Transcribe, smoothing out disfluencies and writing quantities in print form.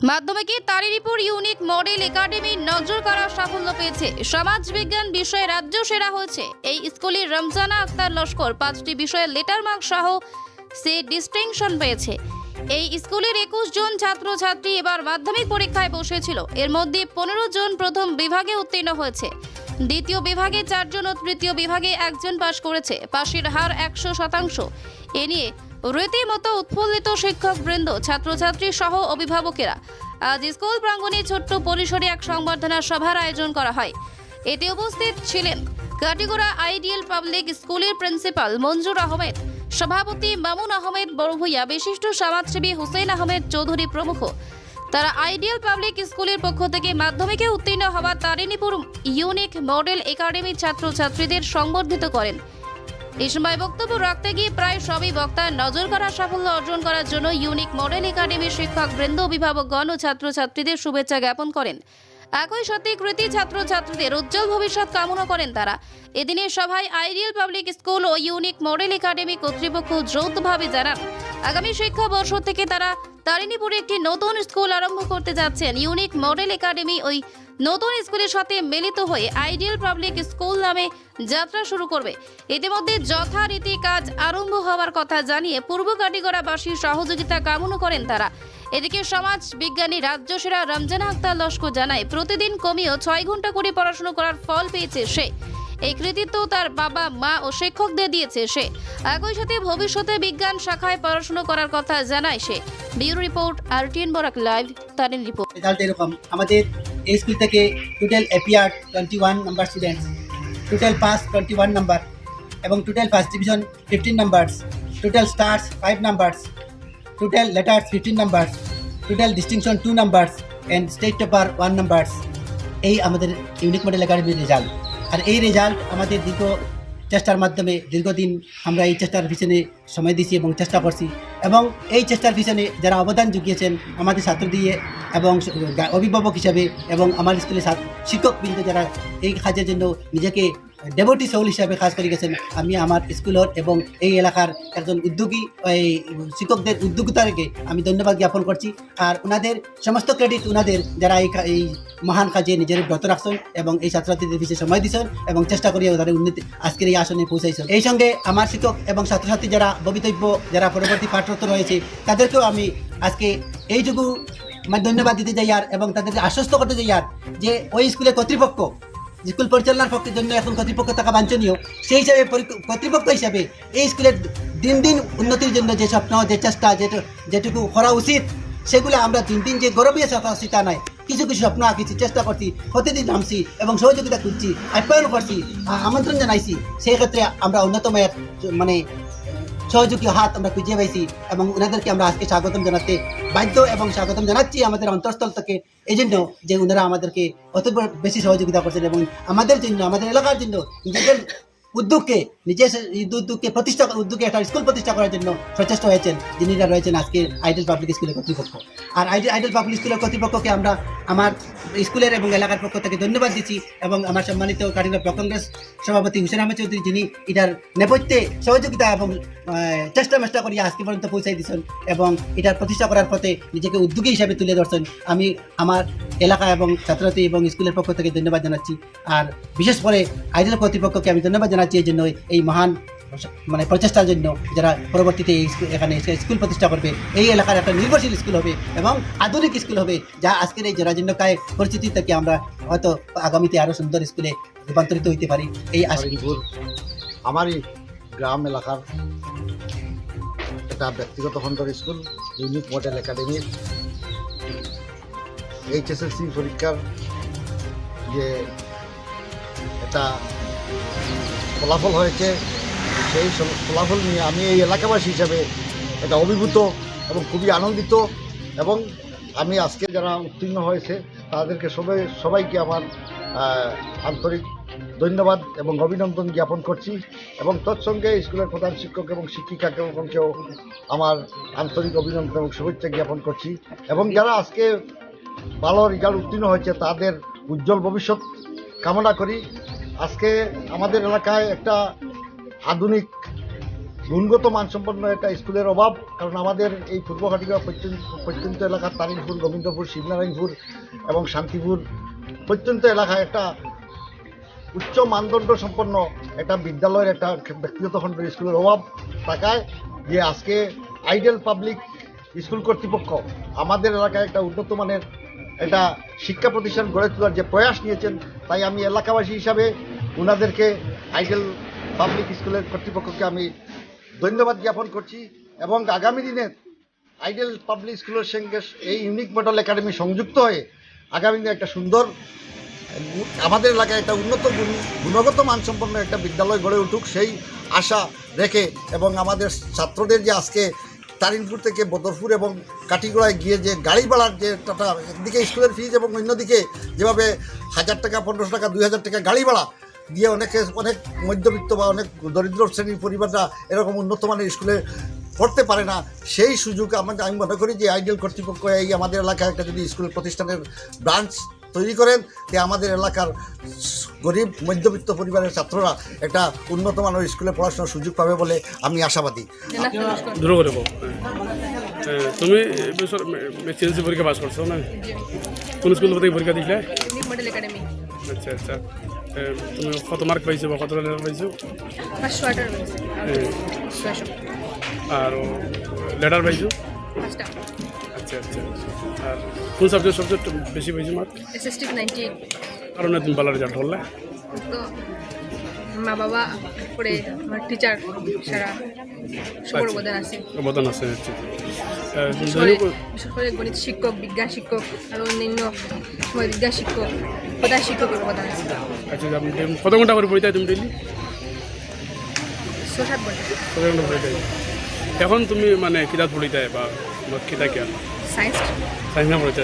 মাধ্যমিকে Tarinipur unique model academy নজর কাড়া সাফল্য পেয়েছে। সমাজ বিজ্ঞান বিষয়ে রাজ্য সেরা হয়েছে এই স্কুলের রমজানা আক্তার লস্কর। 5টি বিষয়ে লেটার মার্ক সহ সে ডিস্টিংশন পেয়েছে। এই স্কুলের 21 জন ছাত্রছাত্রী এবার মাধ্যমিক পরীক্ষায় বসেছিল। এর মধ্যে 15 জন প্রথম বিভাগে উত্তীর্ণ হয়েছে, দ্বিতীয় বিভাগে 4 জন ও তৃতীয় বিভাগে 1 জন পাশ করেছে। পাশের হার 100%। এ নিয়ে রীতিমতো উৎফুল্লিত শিক্ষকবৃন্দ, ছাত্রছাত্রী সহ অভিভাবকেরা। আজ স্কুল প্রাঙ্গণে ছোট্ট পরিসরে এক সংবর্ধনা সভার আয়োজন করা হয়। এতে উপস্থিত ছিলেন কাটিগড়া আইডিয়াল পাবলিক স্কুলের প্রিন্সিপাল মঞ্জুর আহমেদ, সভাপতি মামুন আহমেদ বড়ভূইয়া, বিশিষ্ট সমাজসেবী হুসেন আহমেদ চৌধুরী প্রমুখ। তারা আইডিয়াল পাবলিক স্কুলের পক্ষ থেকে মাধ্যমিকে উত্তীর্ণ হওয়া তারিনীপুর ইউনিক মডেল একাডেমির ছাত্রছাত্রীদের সংবর্ধিত করেন। এই সময় বক্তব্য রাখতে গিয়ে প্রায় সবই বক্তার নজর কাড়া সাফল্য অর্জন করার জন্য ইউনিক মডেল একাডেমির শিক্ষকবৃন্দ, অভিভাবকগণ ও ছাত্রছাত্রীদের শুভেচ্ছা জ্ঞাপন করেন। একই সাথে কৃতি ছাত্রছাত্রীদের উজ্জ্বল ভবিষ্যৎ কামনা করেন তারা। এদিনের সভায় আইডিয়াল পাবলিক স্কুল ও ইউনিক মডেল একাডেমি কর্তৃপক্ষ যৌথভাবে জানান, আগামী শিক্ষাবর্ষ থেকে তারা তারিনীপুরে একটি নতুন স্কুল আরম্ভ করতে যাচ্ছেন। ইউনিক মডেল একাডেমি ওই নতুন স্কুলের সাথে মিলিত হয়ে আইডিয়াল পাবলিক স্কুল নামে যাত্রা শুরু করবে। ইতিমধ্যে যথারীতি কাজ আরম্ভ হওয়ার কথা জানিয়ে পূর্ব কাটিগড়াবাসীর সহযোগিতা কামনা করেন তারা। এদিকে সমাজ বিজ্ঞানী রাজ্য সেরা রমজানা আক্তার লস্কর জানায়, প্রতিদিন কমিয়েও 6 ঘন্টা করে পড়াশোনা করার ফল পেয়েছে সে। এই কৃতিত্ব তার বাবা মা ও শিক্ষকদের দিয়েছে সে। একই সাথে ভবিষ্যতে বিজ্ঞান শাখায় পড়াশোনা করার কথা জানায় সে। Bureau report, RTN Barak live, Tarinipur. Result এরকম, আমাদের এই স্কুল থেকে total appear 21 number students, total pass 21 number এবং total first division 15 numbers, total stars 5 numbers, total letters 15 numbers, total distinction 2 numbers and state topper 1 numbers. এই আমাদের ইউনিক মডেল একাডেমির result. আর এই রেজাল্ট আমাদের দীর্ঘ চেষ্টার মাধ্যমে, দীর্ঘদিন আমরা এই চেষ্টার পিছনে সময় দিয়েছি এবং চেষ্টা করছি, এবং এই চেষ্টার পিছনে যারা অবদান জুগিয়েছেন আমাদের ছাত্র দিয়ে এবং অভিভাবক হিসাবে এবং আমার স্কুলের শিক্ষকবৃন্দ যারা এই কাজের জন্য নিজেকে ডেভোটি সোল হিসাবে কাজ করে গেছেন, আমি আমার স্কুলের এবং এই এলাকার একজন উদ্যোগী এই শিক্ষকদের উদ্যোক্তাকে আমি ধন্যবাদ জ্ঞাপন করছি। আর ওনাদের সমস্ত ক্রেডিট ওনাদের, যারা এই মহান কাজে নিজের ব্রত রাখছেন এবং এই ছাত্রছাত্রীদের পিছিয়ে সময় দিচ্ছেন এবং চেষ্টা করিয়ে তাদের উন্নতি আজকের এই আসনে পৌঁছাইছেন। এই সঙ্গে আমার শিক্ষক এবং ছাত্রছাত্রী যারা ভবিতব্য, যারা পরবর্তী পাঠরত রয়েছে, তাদেরকেও আমি আজকে এইটুকু ধন্যবাদ দিতে যাই আর এবং তাদেরকে আশ্বস্ত করতে যাই আর যে ওই স্কুলের কর্তৃপক্ষ, স্কুল পরিচালনার পক্ষের জন্য এখন কর্তৃপক্ষ থাকা বাঞ্ছনীয়, সেই হিসাবে কর্তৃপক্ষ হিসাবে এই স্কুলের দিন দিন উন্নতির জন্য যে স্বপ্ন, যে চেষ্টা, যেটুকু করা উচিত, সেগুলো আমরা দিন দিন যে গৌরবীয় চেষ্টা করছি তা নয়, কিছু কিছু স্বপ্ন আঁকিছি, চেষ্টা করছি, প্রতিদিন নামছি এবং সহযোগিতা করছি, আপ্যায়ন করছি, আমন্ত্রণ জানাইছি। সেই ক্ষেত্রে আমরা অন্যতম এক সহযোগী হাত আমরা খুঁজে পাইছি এবং ওনাদেরকে আমরা আজকে স্বাগতম জানাতে বাধ্য এবং স্বাগতম জানাচ্ছি আমাদের অন্তঃস্থল থেকে, এই জন্য যে ওনারা আমাদেরকে অত বেশি সহযোগিতা করছেন এবং আমাদের জন্য, আমাদের এলাকার জন্য নিজেদের উদ্যোগকে একটা স্কুল প্রতিষ্ঠা করার জন্য সচেষ্ট হয়েছেন, যিনিরা রয়েছেন আজকে আইডিয়াল পাবলিক স্কুলের কর্তৃপক্ষ। আর আইডিয়াল পাবলিক স্কুলের কর্তৃপক্ষকে আমরা আমার স্কুলের এবং এলাকার পক্ষ থেকে ধন্যবাদ দিচ্ছি এবং আমার সম্মানিত কাটিগড়া ব্লক কংগ্রেস সভাপতি হুসেন আহমেদ চৌধুরী, যিনি এটার নেপথ্যে সহযোগিতা এবং চেষ্টা করিয়া আজকে পর্যন্ত পৌঁছাই দিচ্ছেন এবং এটার প্রতিষ্ঠা করার পথে নিজেকে উদ্যোগী হিসাবে তুলে ধরছেন। আমি আমার এলাকা এবং ছাত্রছাত্রী এবং স্কুলের পক্ষ থেকে ধন্যবাদ জানাচ্ছি। আর বিশেষ করে আইডিয়াল কর্তৃপক্ষকে আমি ধন্যবাদ জানাচ্ছি এই জন্য, এই মহান প্রচেষ্টার জন্য, যারা পরবর্তীতে এখানে স্কুল প্রতিষ্ঠা করবে, এই এলাকার একটা নির্ভরশীল স্কুল হবে এবং আধুনিক স্কুল হবে, যা আজকের এই জরাজীর্ণকায় পরিস্থিতি থেকে আমরা হয়তো আগামীতে আরও সুন্দর স্কুলে রূপান্তরিত হইতে পারি। এই আমারই গ্রাম এলাকার একটা ব্যক্তিগত খণ্ডের স্কুল ইউনিক মডেল একাডেমির HSLC পরীক্ষার যে একটা ফলাফল হয়েছে, সেই ফলাফল নিয়ে আমি এই এলাকাবাসী হিসাবে একটা অভিভূত এবং খুবই আনন্দিত। এবং আমি আজকে যারা উত্তীর্ণ হয়েছে তাদেরকে সবাইকে আমার আন্তরিক ধন্যবাদ এবং অভিনন্দন জ্ঞাপন করছি এবং তৎসঙ্গে স্কুলের প্রধান শিক্ষক এবং শিক্ষিকাকেও আমার আন্তরিক অভিনন্দন এবং শুভেচ্ছা জ্ঞাপন করছি। এবং যারা আজকে ভালো রেজাল্ট উত্তীর্ণ হয়েছে তাদের উজ্জ্বল ভবিষ্যৎ কামনা করি। আজকে আমাদের এলাকায় একটা আধুনিক গুণগত মানসম্পন্ন একটা স্কুলের অভাব, কারণ আমাদের এই পূর্বঘাটিকা প্রত্যন্ত এলাকার তারিণপুর, রবীন্দ্রপুর, শিবনারায়ণপুর এবং শান্তিপুর প্রত্যন্ত এলাকায় একটা উচ্চ মানদণ্ড সম্পন্ন একটা বিদ্যালয়ের একটা ব্যক্তিগত খণ্ডের স্কুলের অভাব থাকায় যে আজকে আইডিয়াল পাবলিক স্কুল কর্তৃপক্ষ আমাদের এলাকায় একটা উন্নত মানের একটা শিক্ষা প্রতিষ্ঠান গড়ে তোলার যে প্রয়াস নিয়েছেন, তাই আমি এলাকাবাসী হিসাবে ওনাদেরকে আইডিয়াল পাবলিক স্কুলের কর্তৃপক্ষকে আমি ধন্যবাদ জ্ঞাপন করছি এবং আগামী দিনে আইডিয়াল পাবলিক স্কুলের সঙ্গে এই ইউনিক মডেল একাডেমি সংযুক্ত হয়ে আগামী দিনে একটা সুন্দর আমাদের এলাকায় একটা উন্নত গুণগত মানসম্পন্ন একটা বিদ্যালয় গড়ে উঠুক সেই আশা রেখে, এবং আমাদের ছাত্রদের যে আজকে তারিণপুর থেকে বদরপুর এবং কাটিগড়ায় গিয়ে যে গাড়ি ভাড়ার যে টাকা, একদিকে স্কুলের ফিজ এবং অন্যদিকে যেভাবে 1000 টাকা, 1500 টাকা, 2000 টাকা গাড়ি ভাড়া দিয়ে অনেক মধ্যবিত্ত বা অনেক দরিদ্র শ্রেণীর পরিবাররা এরকম উন্নত মানের স্কুলে পড়তে পারে না, সেই সুযোগ আমি মনে করি যে আইডিয়াল কর্তৃপক্ষ এই আমাদের এলাকায় একটা যদি স্কুল প্রতিষ্ঠানের ব্রাঞ্চ তৈরি করেন, তে আমাদের এলাকার গরিব মধ্যবিত্ত পরিবারের ছাত্ররা একটা উন্নত মানের স্কুলে পড়াশোনার সুযোগ পাবে বলে আমি আশাবাদী। তুমি মেসিএনসি পরীক্ষা পাস করছো না? কোন স্কুল থেকে পরীক্ষা দিছিলে? Model academy. আচ্ছা আচ্ছা, তুমি কত মার্ক পাইছো বা কত লেটার পাইছো? 500 পাইছি আর লেটার পাইছো? 5টা। আচ্ছা আচ্ছা, আর কোন সাবজেক্ট বেশি পাইছো মার্ক? এসএসটি 98। কারণে তুমি ভালো রেজাল্ট করলে? তো মা বাবা পরে আমার টিচার সারা সবার অবদান আছে। অবদান আছে। আচ্ছা, বিশেষ করে গণিত শিক্ষক, বিজ্ঞান শিক্ষক আর অন্যান্য সময় বিজ্ঞান শিক্ষক, প্রধান শিক্ষকের অবদান আছে। আচ্ছা, কত ঘন্টা করে পড়িতে তুমি ডেইলি? 6-7 ঘন্টা। 6 ঘন্টা পড়িতে। এখন তুমি মানে কিতাব পড়িতে বা কিতা কি? সায়েন্স সায়েন্স পড়িতে।